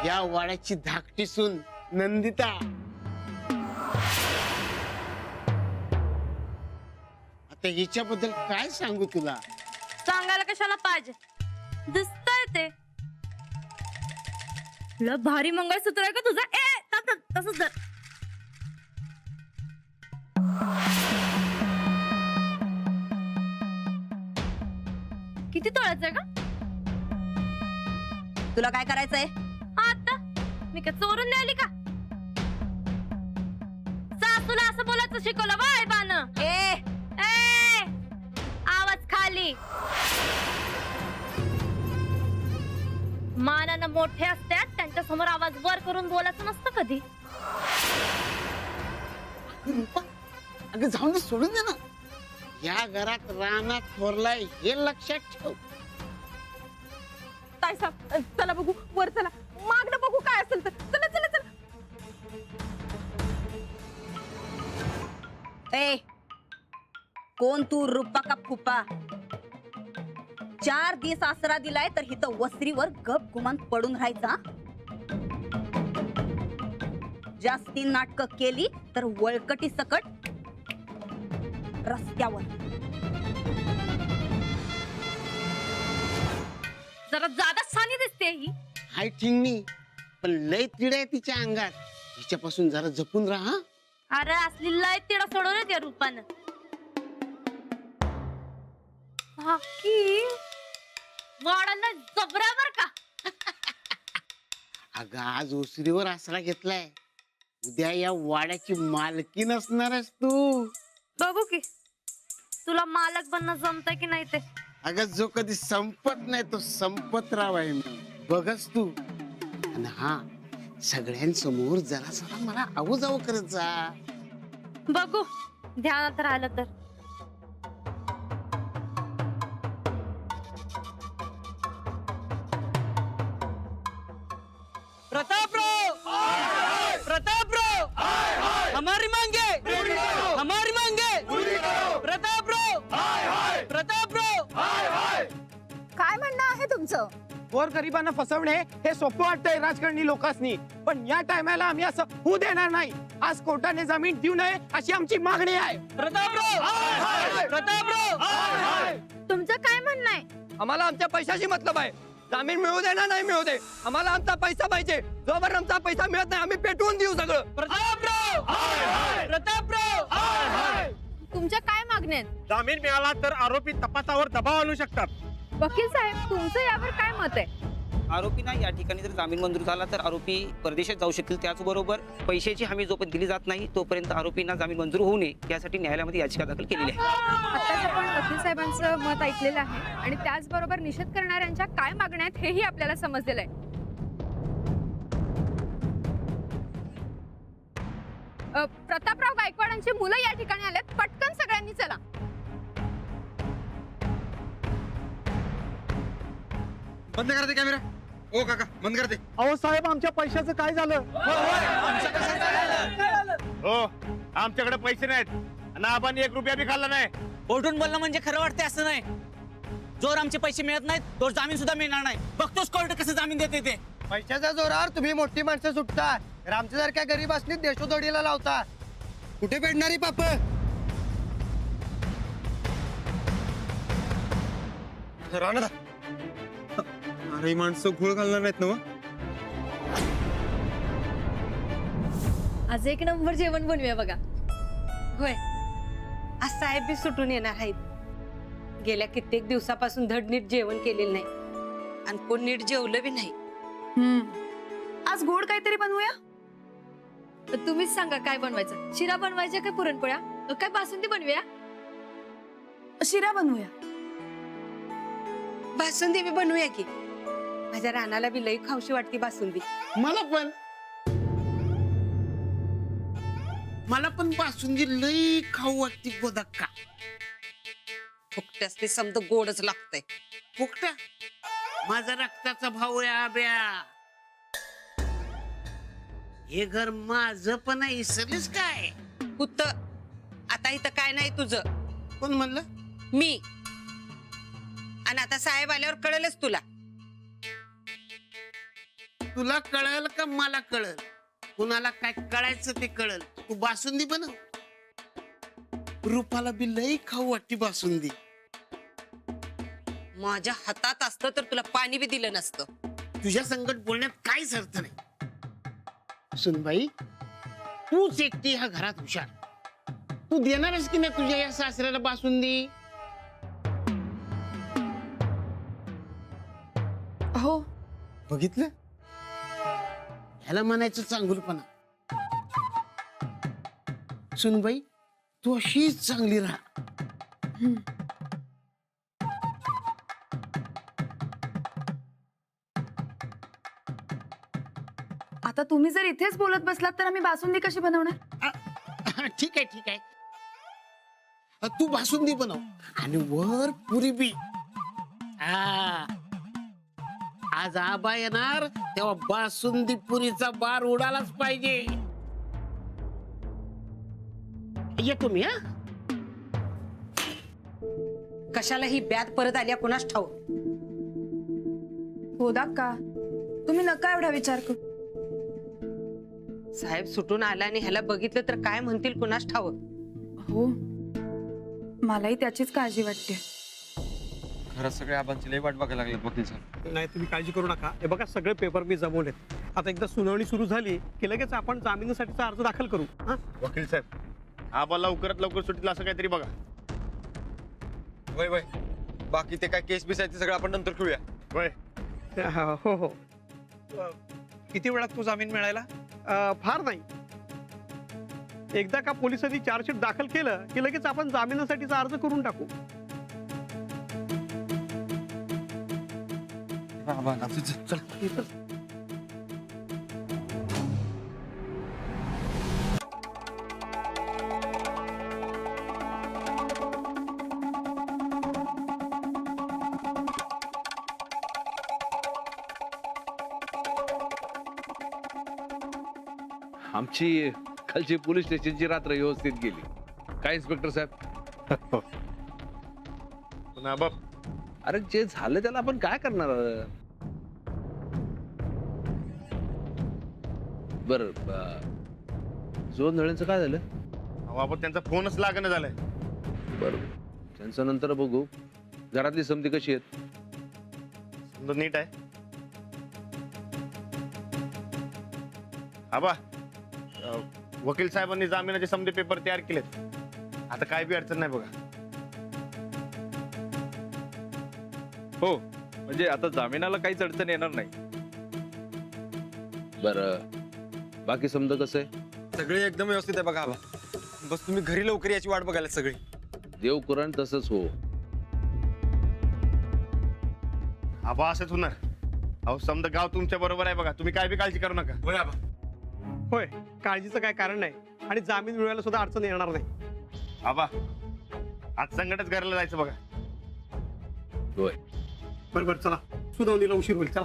या वाड्याची धाकटी सून नंदिता. आता हिच्याबद्दल काय सांगू तुला. सांगायला कशाला पाहिजे, दिसतंय ते. तुला भारी मंगळसूत्र आहे का तुझं? तसंच धर. किती तोळ्याचं आहे का? तुला काय करायचंय? आता मी काय चोरून न्याली का? सासूला असं बोलायचं शिकवलं बाय बानं. ए आवाज खाली. मानानं मोठे असतात त्यांच्या समोर आवाज वर करून बोलायचं नसतं कधी. अगं जाऊन दे, सोडून दे ना. या घरात राणा थोरलाय हे लक्षात ठेव. ताई साहेब, चला बघू वर, चला मागणं बघू काय असेल तर. चला चला चला. ए कोण तू, रुपा का फुपा? 4 दिवस आसरा दिलाय तर हिथं वसरीवर गप गुमान पडून राहायचा. जास्ती नाटक केली तर वळकटी सकट रस्त्यावर. जरा जादा सानी दिसते ही. हाय ठिंगणी, पण लय तिड आहे तिच्या अंगात. हिच्यापासून जरा जपून राहा. अरे असली लय तिडा सोडवलं त्या रूपानं. वाडाला जबरावर का? अगं आज ओसरीवर आसरा घेतलाय, उद्या या वाड्याची मालकी नसणारच तू. बघू की तुला मालक बनणं जमतंय की नाही ते. अगं जो कधी संपत नाही तो संपतराव आहे मी, बघच तू. आणि हा, सगळ्यांसमोर जरा मला आऊजाऊ करत जा. बघू ध्यानात राहिलं तर. प्रतापराव, हमारी मांगे, हमारी मांगे. प्रतापराव, काय म्हणणं आहे तुमचं? गोरगरिबांना फसवणे हे सोपं वाटतंय राजकारणी लोकांनी, पण या टायमाला आम्ही असं होऊ देणार नाही. आज कोर्टाने जमीन देऊ नये अशी आमची मागणी आहे. तुमचं काय म्हणणं आहे? आम्हाला आमच्या पैशाशी मतलब आहे. जमीन मिळू दे ना नाही मिळू दे, आम्हाला आमचा पैसा पाहिजे. जोपर्यंत आमचा पैसा मिळत नाही आम्ही पेटवून देऊ सगळं. तुमच्या काय मागण्या आहेत? जामीन मिळाला तर आरोपी तपासावर दबाव आणू शकतात. वकील साहेब, तुमचं यावर काय मत आहे? आरोपींना या ठिकाणी जर जामीन मंजूर झाला तर आरोपी परदेशात जाऊ शकतील. त्याचबरोबर पैशाची हमी जोपर्यंत दिली जात नाही तोपर्यंत आरोपींना जामीन मंजूर होऊ नये यासाठी न्यायालयामध्ये याचिका दाखल केलेली आहे. आताच आपण वकील साहेबांचं मत ऐकलेलं आहे आणि त्याचबरोबर निषेध करणाऱ्यांच्या काय मागण्या आहेत हेही आपल्याला समजलेलं आहे. प्रतापराव गायकवाडांची मुलं या ठिकाणी आलेत. पटकन सगळ्यांनी चला. बंद करा ते कॅमेरा. ओ काका, बंद कर दे. अहो साहेब, आमच्या पैशाचं काय झालं? हो, आमच्याकडे पैसे नाहीत आणि आपण 1 रुपया बी खाल्ला नाही. कोर्टून बोलणं म्हणजे खरं वाटते असं नाही. जोर आमचे पैसे मिळत नाहीत तोर जामीन सुद्धा मिळणार नाही. बघतोस कोर्ट कसं जामीन देते ते. पैशाच्या जोरावर तुम्ही मोठी माणसं सुटता, तर आमच्यासारख्या गरीब असली देशोधडीला लावता. कुठे पेडणारी पाप? राणा, अरे माणसं घोळ घालणार नाहीत ना? आज 1 नंबर जेवण बनवूया बघा. होय, आज साहेब बी सुटून येणार आहेत. गेल्या कित्येक दिवसापासून धडनीट जेवण केलेलं नाही आणि कोण नीट जेवलं बी नाही. आज गोड काहीतरी बनवूया. तुम्हीच सांगा काय बनवायचं. शिरा बनवायच्या काय पुरणपोळ्या, काय बासुंदी बनवूया? शिरा बनवूया. बासुंदी बी बनवूया की. माझ्या रानाला बी लई खाऊशी वाटते बासुंदी. मला पण बासुंदी लई खाऊ वाटते गोदक्का. फुकट्यास ते समज गोडच लागतंय. फुकटा माझा रक्ताचा भाऊ आहे आब्या. हे घर माझं पण आहे, इसरलीस काय? कुत्त आता इथं काय नाही तुझं. कोण म्हणलं? मी. आणि आता साहेब आल्यावर कळेलच तुला. तुला कळल का मला कळल? कुणाला काय कळायचं ते कळल. तू बासुंदी बनव. रूपाला बी लई खाऊ वाटती बासुंदी. माझ्या हातात असतं तर तुला पाणी बी दिलं नसतं. तुझ्या संकट बोलण्यात काहीच अर्थ नाही. सुनबाई, तूच एकटी ह्या घरात हुशार. तू देणारच की नाही तुझ्या या सासऱ्याला बासुंदी? हो. बघितलं, ह्याला म्हणायचं चांगुलपणा. सुनबाई, तू अशीच चांगली राहा. आता तुम्ही जर इथेच बोलत बसलात तर आम्ही बासुंदी कशी बनवणार? ठीक आहे, ठीक आहे. तू बासुंदी बनव आणि वर पुरी बी. आज आबा येणार तेव्हा बासुंदी पुरीचा बार उडालाच पाहिजे. येतो मी. कशाला ही ब्याद परत आल्या कुणास ठाऊ. होदा का तुम्ही नका एवढा विचार करू. साहेब सुटून आला आणि ह्याला बघितलं तर काय म्हणतील कुणास ठाव. हो, मलाही त्याचीच काळजी वाटते. घरात सगळे आबांची लई वाट बघायला लागले वकील साहेब. नाही, तुम्ही काळजी करू नका. हे बघा, सगळे पेपर मी जमवलेत. आता एकदा सुनावणी सुरू झाली की लगेच आपण जामिनासाठीचा अर्ज दाखल करू. वकील साहेब, आबा लवकरात लवकर सुटील असं काहीतरी बघा. वय वय, बाकी ते काय केस बीस आहे ते सगळं आपण नंतर खेळूया. वय हो हो. किती वेळात तो जामीन मिळायला? फार नाही. एकदा का पोलिसांनी चार्जशीट दाखल केलं की लगेच आपण जामिनासाठीचा अर्ज करून टाकू. आबा चल. आमची खालची पोलीस स्टेशनची रात्र व्यवस्थित गेली. काय इन्स्पेक्टर साहेब? पण आबा, अरे जे झालं त्याला आपण काय करणार? बर, जोन नळेंचं काय झालं? अहो आबा, त्यांचा फोनच लागणं झालाय. बर, त्यांचं नंतर बघू. घरातली समधी कशी आहेत? समजा नीट आहे. आबा, वकील साहेबांनी जामिनाचे समजे पेपर तयार केलेत. आता काय बी अडचण नाही बघा. हो, म्हणजे आता जामिनाला काहीच अडचण येणार नाही. बर, बाकी समजा कसं आहे? सगळे एकदम व्यवस्थित आहे बघा आबा. बस तुम्ही घरी लवकर याची वाट बघायला सगळी. देव कुराण तसंच हो. आबा, असंच होणार. अहो, समजा गाव तुमच्या बरोबर आहे बघा. तुम्ही काय बी काळजी करू नका. होय आबा. होय, काळजीचं काय कारण नाही. आणि जामीन मिळवायला सुद्धा अडचण येणार नाही. आबा, आज संकटच घराला जायचं बघा. होय. बरोबर, चला. सुनावणीला उशीर होईल. चला.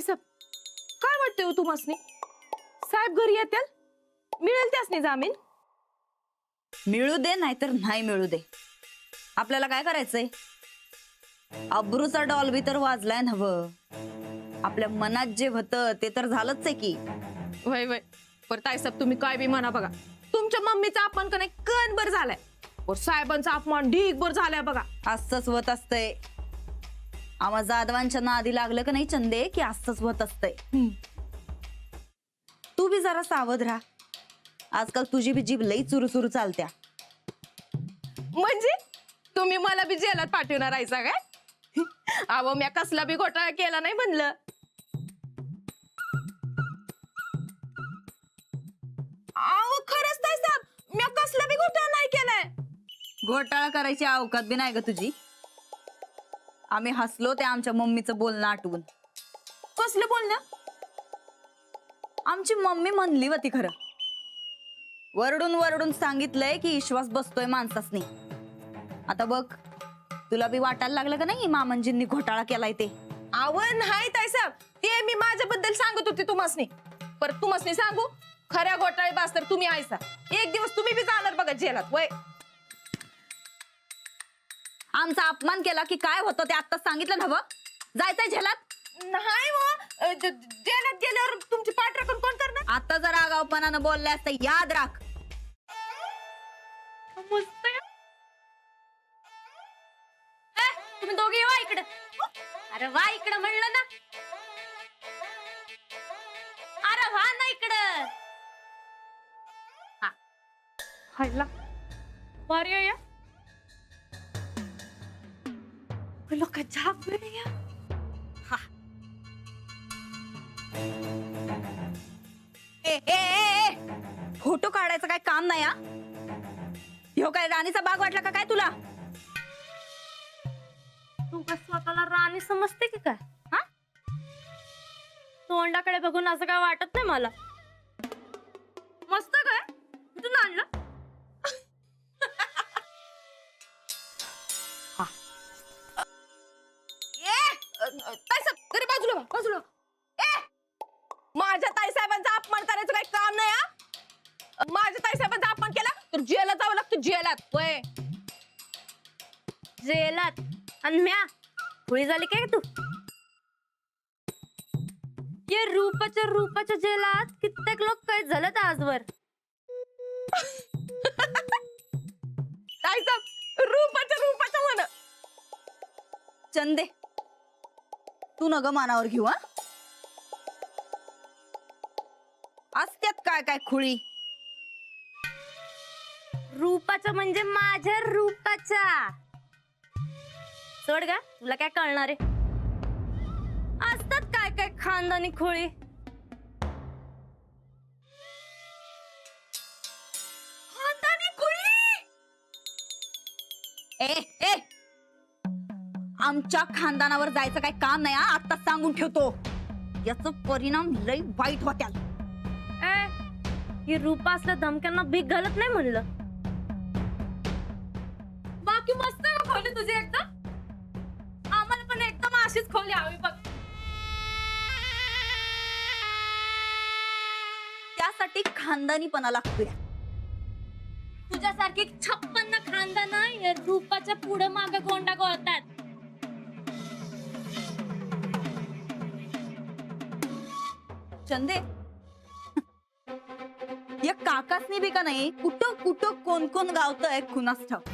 साहेब, काय वाटतंय हो तुम्हासनी? साहेब घरी येतील, मिळेल त्यासनी जामीन. मिळू दे नाहीतर नाही मिळू दे, आपल्याला काय करायचंय? अब्रूचा डॉल बी तर वाजलाय नव्ह. आपल्या मनात जे होतं ते तर झालंच आहे की. वय वय, पर ताईसाहेब तुम्ही काय बी म्हणा बघा, तुमच्या मम्मीचा अपमान का नाही कणभर झालाय, और साहेबांचा अपमान ढीगभर झालाय बघा. असंच होत असतंय. आम्हा जाधवांच्या नादी लागलं का नाही चंदे की असंच होत असतंय. तू बी जरा सावध राहा. आजकाल तुझी बी जीभ लई चुरू चुरू चालत्या. म्हणजे तुम्ही मला बी जेलात पाठवणार आहेसा काय? अहो, मी कसला बी घोटाळा केला नाही म्हणलं. अहो खरंच ताईसाहेब, मी कसला बी घोटाळा नाही केलाय. घोटाळा करायची अवकात बी नाही ग तुझी. आम्ही हसलो ते आमच्या मम्मीचं बोलणं आठवून. कसलं बोलणं? आमची मम्मी म्हणली होती खरं. वरडून वरडून सांगितलंय की विश्वास बसतोय माणसासनी. आता बघ, तुला बी वाटायला लागलं का नाही मामंजींनी घोटाळा केलाय ते? अहो नाही ताईसाहेब, ते मी माझ्याबद्दल सांगत होते तुम्हासनी. परत तुम्हासनी सांगू, खऱ्या घोटाळे बास तर तुम्ही आहेसा. एक दिवस तुम्ही बी जाणार बघा जेलात. वय आमचा अपमान केला की काय होतं ते आता सांगितलं ना. जायचंय झेलात. नाही हो, जेलात गेल्यावर तुमची पाठ राखून कोण करणार? आता जर आगाऊपणानं बोलले असते याद राख. मस्त आहे. तुम्ही दोघे वा इकडे. अरे वा इकडे म्हणलं ना. अरे वा ना इकडं. हायला भारी आहे या. लोक झाप बरे या. फोटो काढायचं काय काम नाही. ह्यो काय राणीचा बाग वाटला का काय तुला? तू काय स्वतःला राणी समजते की काय? हा, तोंडाकडे बघून असं काय वाटत नाही मला. मस्त काय तू आणलं. तरी बाजूला बाजूला. माझ्या ताईसाहेबांचा अपमान करायचं काही काम नाही. माझ्या ताईसाहेबांचा अपमान केला तर जेलात जावं लागतं. जेलात. वय जेलात. आणि म्या खुळी झाली काय तू? ये रूपाच्या जेलात कित्येक लोक काय झालं आजवर. ताईसाहेब रूपाच्या म्हण. चंदे तू नग मानावर घेऊ. असत्यात काय काय खुळी. रूपाच्या म्हणजे माझ्या रूपाच्या. सोड गा, तुला काय कळणार आहे. असतात काय काय खानदानी खोळी. खानदानी खोळी. ए आमच्या खानदानावर जायचं काय काम नाही. आता सांगून ठेवतो याचा परिणाम लई वाईट होत्याल. ही रूपा असल्या धमक्यांना भीक घालत नाही म्हणलं. बाकी मस्त खोली तुझी एकदम. आम्हाला पण एकदम अशीच खोली हवी बघ. त्यासाठी खानदानीपणा लागतोय. तुझ्यासारखी 56 खानदान रूपाच्या पुढे मागे गोंडा गोळतात. चंदे या काकासनी बी का नाही कुठं कुठं कोण कोण गावतंय कुणास ठाऊक.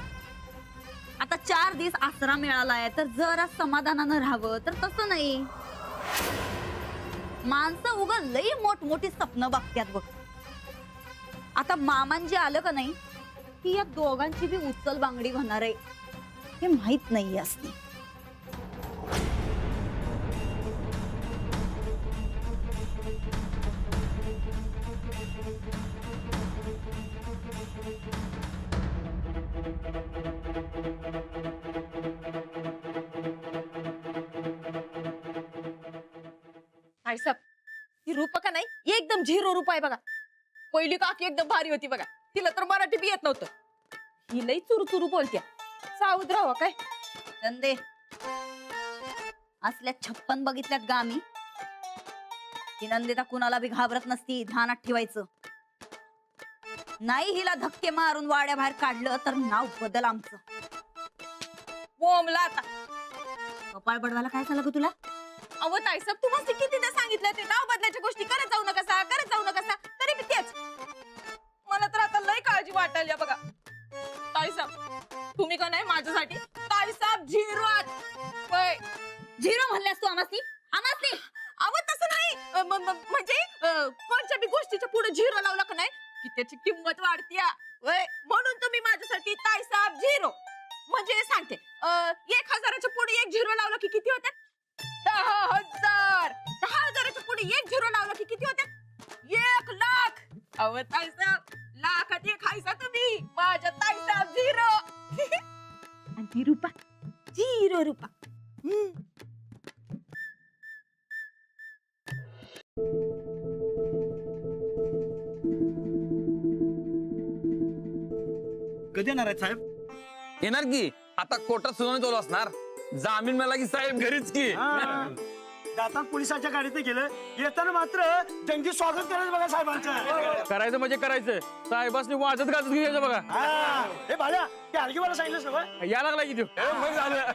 आता 4 दिवस आसरा मिळालाय तर जरा समाधानानं राहावं तर तसं नाही. माणसं उगा लई मोठमोठी स्वप्न बघतात बघ. आता मामांजी आलं का नाही की या दोघांची बी उचल बांगडी होणार आहे हे माहित नाही असते. साहेब ही रूपा का नाही एकदम 0 रुपये बघा. पहिली काकी एकदम भारी होती बघा. तिला तर मराठी बी येत नव्हतं. ही लई चुरू बोलत्या. सावध राहावा काय. चंदे असल्या 56 बघितल्यात गा आम्ही. ही नंदिता कुणाला बी घाबरत नसती. ध्यानात ठेवायचं. नाही हिला धक्के मारून वाड्या बाहेर काढलं तर नाव बदल आमचं. बोंबला आता. कपाळ बडवायला काय झालं ग तुला? अहो ताईसाहेब तुम्हाला कितीदा सांगितलं ते नाव बदलायच्या गोष्टी करत जाऊ नका तरी बी तेच. मला तर आता लई काळजी वाटायला बघा. ताईसाहेब तुम्ही का नाही माझ्यासाठी ताईसाहेब 0 झिरो म्हणल्यास तू आमासनी? अहो तसं नाही. म्हणजे कोणत्या बी गोष्टीच्या पुढे 0 लावला का नाही की त्याची किंमत वाढते. म्हणून तुम्ही माझ्यासाठी ताईसाहेब 0 म्हणजे सांगते 1000च्या पुढे 1 0 लावला की किती होतात? 10,000. 10,000च्या पुढे 1 0 लावला की किती होतात? 1,00,000. अहो ताईसाहेब लाखात 1 खायचा तुम्ही. माझ्या ताईसाहेब 0. आणि ती रूपा 0 रुपा. कधी येणार आहे साहेब? येणार की आता कोर्टात सुनावणी चालू असणार. जामीन मिळाला की साहेब घरीच की. जातात पोलिसांच्या गाडीत गेलं, येताना मात्र जंगी स्वागत करायचं बघा साहेबांचं. करायचं म्हणजे करायचं, साहेबांनी वाजत गाजत घ्यायचं बघा. हे भाड्या ते आणखी मला सांगितलं सगळं या लागला की मग झालं.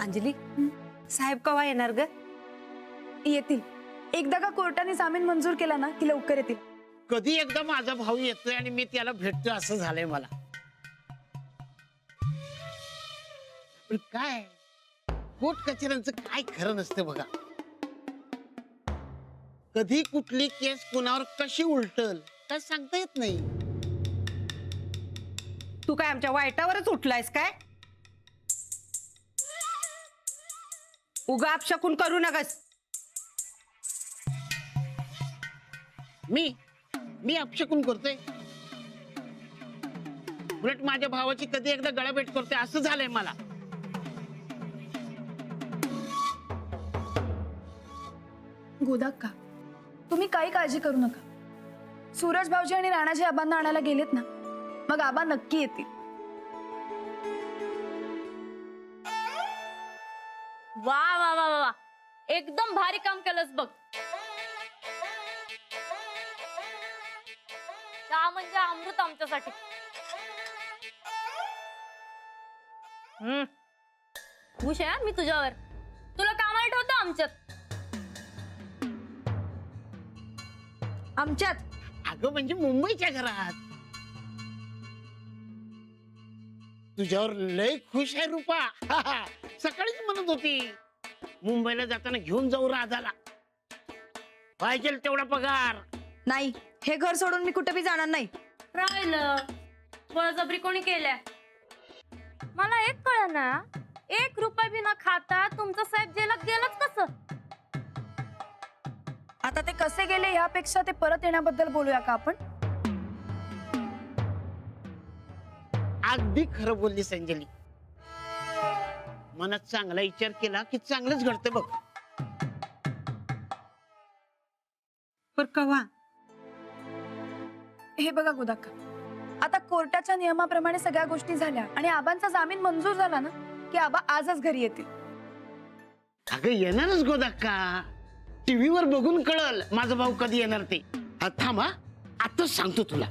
अंजली साहेब कवा येणार ग? येतील. एकदा का कोर्टाने जामीन मंजूर केला ना की लवकर येतील. कधी एकदा माझा भाऊ येतोय आणि मी त्याला भेटतोय असं झालंय मला. पण काय कोर्ट कचेऱ्यांचं काय खरं नसतं बघा. कधी कुठली केस कुणावर कशी उलटल काय सांगता येत नाही. तू काय आमच्या वाईटावरच उठलायस काय? उगा अपशकुन करू नकस. मी अपशकुन करतोय? उलट माझ्या भावाची कधी एकदा गळाभेट करतोय असं झालंय मला. गोदाक्का, तुम्ही काही काळजी करू नका. सूरज भाऊजी आणि राणाजी आबांना आणायला गेलेत ना, मग आबा नक्की येतील. वा वा वा वा, एकदम भारी काम केलंस बघ. चहा म्हणजे अमृत आमच्यासाठी. खुश आहे मी तुझ्यावर. तुला कामाला ठेवतो आमच्यात. अगं म्हणजे मुंबईच्या घरात. तुझ्यावर लय खुश आहे रूपा. सकाळीच म्हणत होती मुंबईला जाताना घेऊन जाऊ राधाला. पाहिजे तेवढा पगार. नाही, हे घर सोडून मी कुठे बी जाणार नाही. राहिलं बळजबरी कोणी केल्या? मला एक कळ ना, 1 रुपया बी न खाता तुमचं साहेब जेलात गेलंच कसं? आता ते कसे गेले यापेक्षा ते परत येण्याबद्दल बोलूया का आपण? अगदी खरं बोलली संजली. मनात चांगला विचार केला की चांगलंच घडतं बघ. पर कवा? हे बघा गोदाक्का, आता कोर्टाच्या नियमाप्रमाणे सगळ्या गोष्टी झाल्या आणि आबांचा जामीन मंजूर झाला ना की आबा आजच घरी येतील. अगं येणारच गोदाक्का. टीव्हीवर बघून कळल माझा भाऊ कधी येणार ते. थांब हा, आताच सांगतो तुला.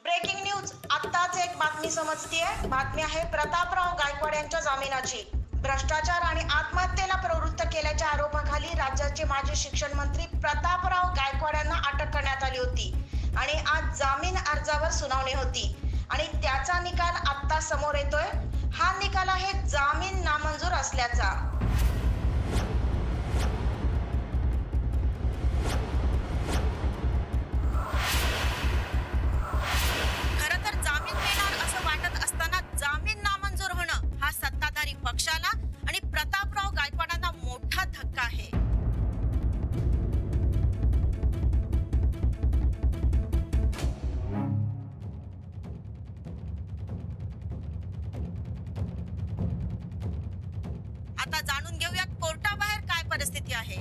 Breaking news. आत्ताच एक बातमी समजतीये. बातमी आहे प्रतापराव गायकवाड यांच्या जामिनाची. भ्रष्टाचार आणि आत्महत्येला प्रवृत्त केल्याच्या आरोपाखाली राज्याचे माजी शिक्षण मंत्री प्रतापराव गायकवाड यांना अटक करण्यात आली होती आणि आज जामीन अर्जावर सुनावणी होती आणि त्याचा निकाल आता समोर येतोय. हा निकाल आहे जामीन नामंजूर असल्याचा. खरं तर जामीन मिळणार असं वाटत असताना जामीन नामंजूर होणं हा सत्ताधारी पक्षाला आणि प्रतापराव गायकवाडांना मोठा धक्का आहे. आता जाणून घेऊयात कोर्टाबाहेर काय परिस्थिती आहे.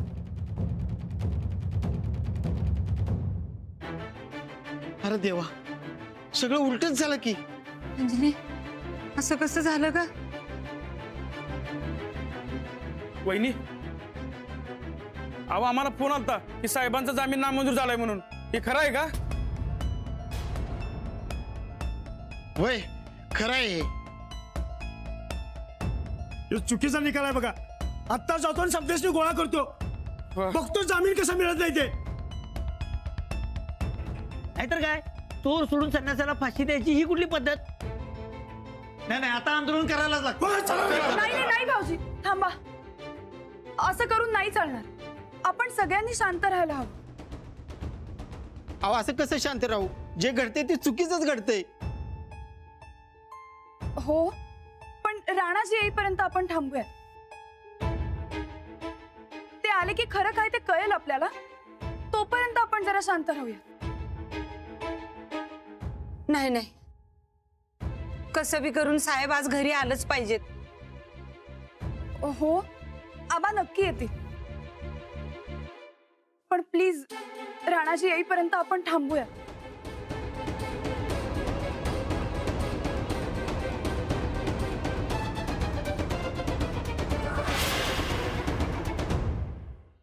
अरे देवा, सगळं उलटच झालं की. अंजली असं कसं झालं ग? वहिनी, अहो आम्हाला फोन आलता की साहेबांचा जामीन नामंजूर झालाय म्हणून. हे खरं आहे का? वय खरं आहे. चुकीचा निकाल आहे बघा. आत्ता जातो आणि सब्जेक्टने गोळा करतो, बघतो जामीन कसा मिळत नाही ते. नाहीतर काय, चोर सोडून संन्यासाला फाशी द्यायची ही कुठली पद्धत? नाही नाही, आता आंदोलन करायला नाही नाही भाऊजी, थांबा. असं करून नाही चालणार. आपण सगळ्यांनी शांत राहायला हवं. अहो असं कसं शांत राहू? जे घडते ते चुकीचंच घडते. हो, पण राणाजी येईपर्यंत आपण थांबूया. ते आले की खरं काय ते कळेल आपल्याला. तोपर्यंत आपण जरा शांत राहूया. नाही नाही, कसं बी करून साहेब आज घरी आलंच पाहिजेत. हो, आबा नक्की येतील. पण प्लीज राणाजी येईपर्यंत आपण थांबूया.